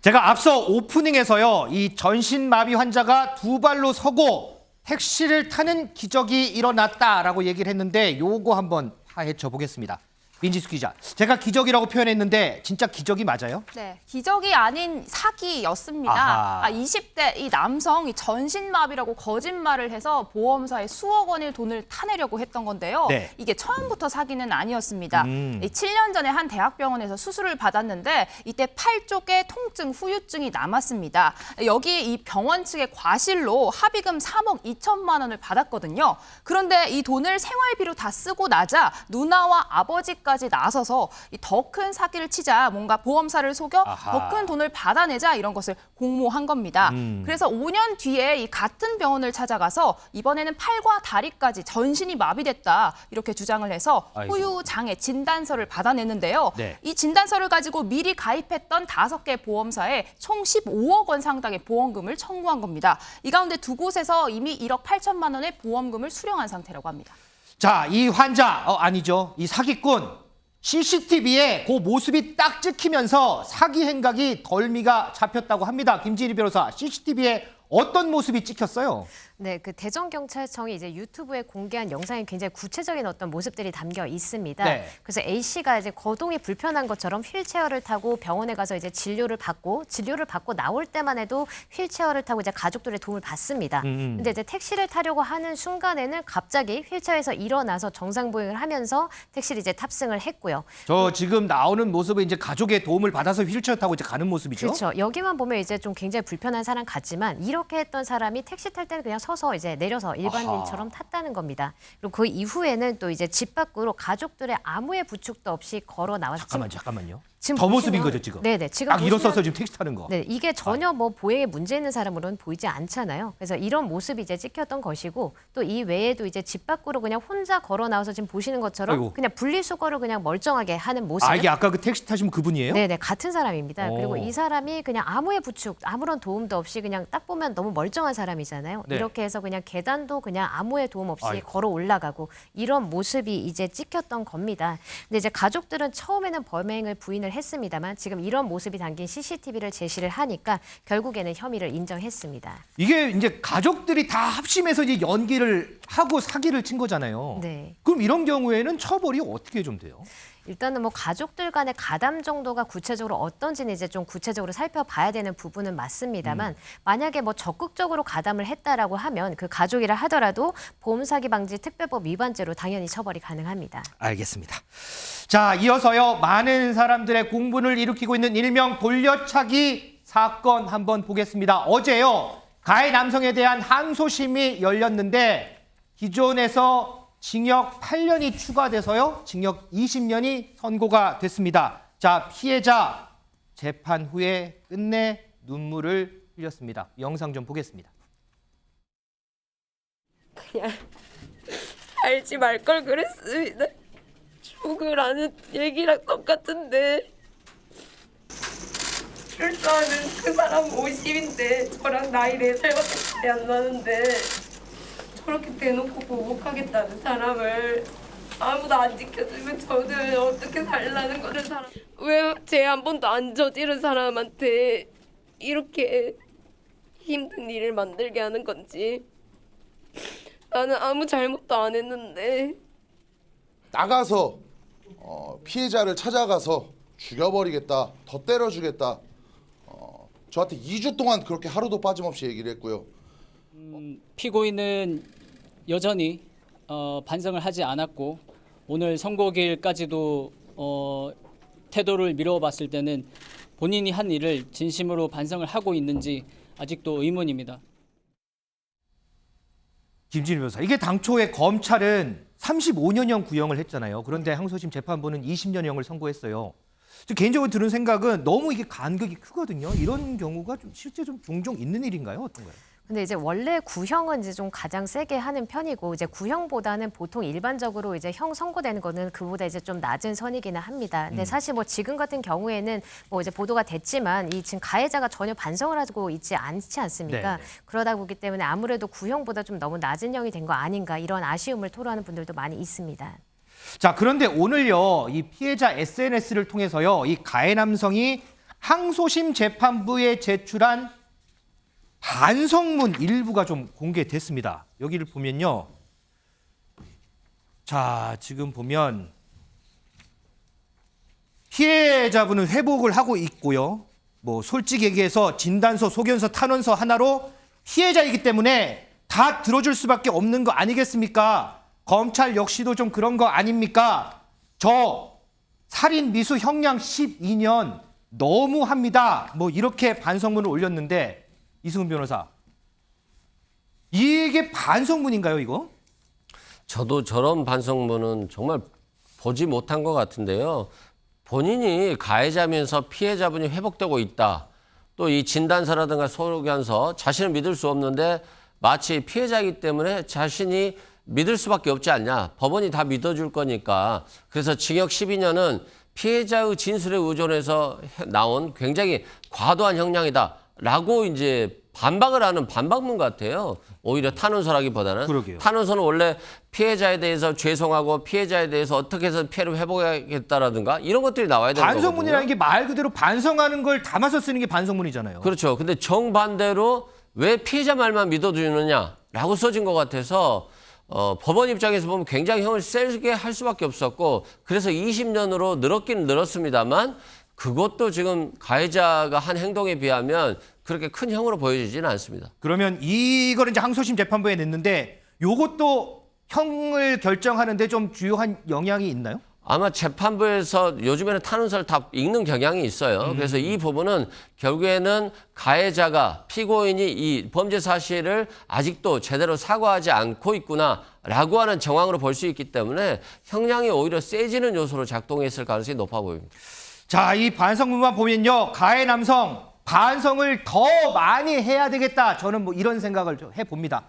제가 앞서 오프닝에서요, 이 전신마비 환자가 두 발로 서고 택시를 타는 기적이 일어났다라고 얘기를 했는데 요거 한번 파헤쳐 보겠습니다. 민지수 기자, 제가 기적이라고 표현했는데 진짜 기적이 맞아요? 네, 기적이 아닌 사기였습니다. 아하. 20대 이 남성이 전신마비라고 거짓말을 해서 보험사에 수억 원의 돈을 타내려고 했던 건데요. 네. 이게 처음부터 사기는 아니었습니다. 7년 전에 한 대학병원에서 수술을 받았는데 이때 팔 쪽에 통증, 후유증이 남았습니다. 여기에 이 병원 측의 과실로 합의금 3억 2천만 원을 받았거든요. 그런데 이 돈을 생활비로 다 쓰고 나자 누나와 아버지까지 나서서 더 큰 사기를 치자 뭔가 보험사를 속여 더 큰 돈을 받아내자 이런 것을 공모한 겁니다. 그래서 5년 뒤에 이 같은 병원을 찾아가서 이번에는 팔과 다리까지 전신이 마비됐다 이렇게 주장을 해서 아이고. 후유장애 진단서를 받아냈는데요. 네. 이 진단서를 가지고 미리 가입했던 5개 보험사에 총 15억 원 상당의 보험금을 청구한 겁니다. 이 가운데 두 곳에서 이미 1억 8천만 원의 보험금을 수령한 상태라고 합니다. 자, 이 환자, 아니죠. 이 사기꾼. CCTV에 그 모습이 딱 찍히면서 사기 행각이 덜미가 잡혔다고 합니다. 김진희 변호사, CCTV에 어떤 모습이 찍혔어요? 네, 그 대전경찰청이 이제 유튜브에 공개한 영상에 굉장히 구체적인 어떤 모습들이 담겨 있습니다. 네. 그래서 A 씨가 이제 거동이 불편한 것처럼 휠체어를 타고 병원에 가서 이제 진료를 받고 나올 때만 해도 휠체어를 타고 이제 가족들의 도움을 받습니다. 근데 이제 택시를 타려고 하는 순간에는 갑자기 휠체어에서 일어나서 정상 보행을 하면서 택시를 이제 탑승을 했고요. 저 지금 나오는 모습은 이제 가족의 도움을 받아서 휠체어 타고 이제 가는 모습이죠? 그렇죠. 여기만 보면 이제 좀 굉장히 불편한 사람 같지만 이렇게 했던 사람이 택시 탈 때는 그냥 서서 이제 내려서 일반인처럼 탔다는 겁니다. 그리고 그 이후에는 또 이제 집 밖으로 가족들의 아무의 부축도 없이 걸어 나와서 잠깐만요. 지금 저 모습인 보시면- 거죠, 지금? 네네. 지금 딱 보시면- 일어서서 지금 택시 타는 거. 네, 이게 전혀 뭐 보행에 문제 있는 사람으로는 보이지 않잖아요. 그래서 이런 모습이 이제 찍혔던 것이고 또 이 외에도 이제 집 밖으로 그냥 혼자 걸어 나와서 지금 보시는 것처럼 아이고. 그냥 분리수거를 그냥 멀쩡하게 하는 모습. 이게 아까 그 택시 타신 그분이에요? 네네, 같은 사람입니다. 오. 그리고 이 사람이 그냥 아무의 부축, 아무런 도움도 없이 그냥 딱 보면 너무 멀쩡한 사람이잖아요. 네. 이렇게 해서 그냥 계단도 그냥 아무의 도움 없이 아이고. 걸어 올라가고 이런 모습이 이제 찍혔던 겁니다. 근데 이제 가족들은 처음에는 범행을 부인을 했습니다만 지금 이런 모습이 담긴 CCTV를 제시를 하니까 결국에는 혐의를 인정했습니다. 이게 이제 가족들이 다 합심해서 이제 연기를 하고 사기를 친 거잖아요. 네. 그럼 이런 경우에는 처벌이 어떻게 좀 돼요? 일단은 뭐 가족들 간의 가담 정도가 구체적으로 어떤지는 이제 좀 구체적으로 살펴봐야 되는 부분은 맞습니다만 만약에 뭐 적극적으로 가담을 했다라고 하면 그 가족이라 하더라도 보험사기 방지 특별법 위반죄로 당연히 처벌이 가능합니다. 알겠습니다. 자, 이어서요. 많은 사람들의 공분을 일으키고 있는 일명 돌려차기 사건 한번 보겠습니다. 어제요. 가해 남성에 대한 항소심이 열렸는데 기존에서 징역 8년이 추가돼서요. 징역 20년이 선고가 됐습니다. 자, 피해자 재판 후에 끝내 눈물을 흘렸습니다. 영상 좀 보겠습니다. 그냥 알지 말 걸 그랬습니다. 죽으라는 얘기랑 똑같은데 출소하는 그 사람 50인데 저랑 나이 4살밖에 차이 안 나는데 저렇게 대놓고 보복하겠다는 사람을 아무도 안 지켜주면 저는 어떻게 살라는 거를 왜 죄 한 번도 안 저지른 사람한테 이렇게 힘든 일을 만들게 하는 건지 나는 아무 잘못도 안 했는데 나가서 피해자를 찾아가서 죽여버리겠다, 더 때려주겠다. 저한테 2주 동안 그렇게 하루도 빠짐없이 얘기를 했고요. 피고인은 여전히 반성을 하지 않았고 오늘 선고일까지도 태도를 미뤄봤을 때는 본인이 한 일을 진심으로 반성을 하고 있는지 아직도 의문입니다. 김진희 변호사, 이게 당초에 검찰은 35년형 구형을 했잖아요. 그런데 항소심 재판부는 20년형을 선고했어요. 저 개인적으로 드는 생각은 너무 이게 간극이 크거든요. 이런 경우가 좀 실제 좀 종종 있는 일인가요? 어떤가요? 근데 이제 원래 구형은 이제 좀 가장 세게 하는 편이고 이제 구형보다는 보통 일반적으로 이제 형 선고되는 거는 그보다 이제 좀 낮은 선이기는 합니다. 근데 사실 뭐 지금 같은 경우에는 뭐 이제 보도가 됐지만 이 지금 가해자가 전혀 반성을 하고 있지 않지 않습니까? 네네. 그러다 보기 때문에 아무래도 구형보다 좀 너무 낮은 형이 된 거 아닌가 이런 아쉬움을 토로하는 분들도 많이 있습니다. 자, 그런데 오늘요, 이 피해자 SNS를 통해서요, 이 가해 남성이 항소심 재판부에 제출한 반성문 일부가 좀 공개됐습니다. 여기를 보면요. 자, 지금 보면 피해자분은 회복을 하고 있고요. 뭐 솔직히 얘기해서 진단서, 소견서, 탄원서 하나로 피해자이기 때문에 다 들어줄 수밖에 없는 거 아니겠습니까? 검찰 역시도 좀 그런 거 아닙니까? 저 살인 미수 형량 12년 너무합니다. 뭐 이렇게 반성문을 올렸는데 이승훈 변호사, 이게 반성문인가요, 이거? 저도 저런 반성문은 정말 보지 못한 것 같은데요. 본인이 가해자면서 피해자분이 회복되고 있다. 또 이 진단서라든가 소견서 자신을 믿을 수 없는데 마치 피해자이기 때문에 자신이 믿을 수밖에 없지 않냐. 법원이 다 믿어줄 거니까. 그래서 징역 12년은 피해자의 진술에 의존해서 나온 굉장히 과도한 형량이다라고 이제 반박을 하는 반박문 같아요. 오히려 탄원서라기보다는. 그러게요. 탄원서는 원래 피해자에 대해서 죄송하고 피해자에 대해서 어떻게 해서 피해를 회복하겠다라든가 이런 것들이 나와야 되는 거거든요. 반성문이라는 게 말 그대로 반성하는 걸 담아서 쓰는 게 반성문이잖아요. 그렇죠. 근데 정반대로 왜 피해자 말만 믿어주느냐라고 써진 것 같아서 법원 입장에서 보면 굉장히 형을 세게 할 수밖에 없었고 그래서 20년으로 늘었긴 늘었습니다만 그것도 지금 가해자가 한 행동에 비하면 그렇게 큰 형으로 보여지지는 않습니다. 그러면 이거를 이제 항소심 재판부에 냈는데 요것도 형을 결정하는데 좀 주요한 영향이 있나요? 아마 재판부에서 요즘에는 탄원서를 다 읽는 경향이 있어요. 그래서 이 부분은 결국에는 가해자가 피고인이 이 범죄 사실을 아직도 제대로 사과하지 않고 있구나라고 하는 정황으로 볼 수 있기 때문에 형량이 오히려 세지는 요소로 작동했을 가능성이 높아 보입니다. 자, 이 반성문만 보면요. 가해 남성 반성을 더 많이 해야 되겠다. 저는 뭐 이런 생각을 좀 해봅니다.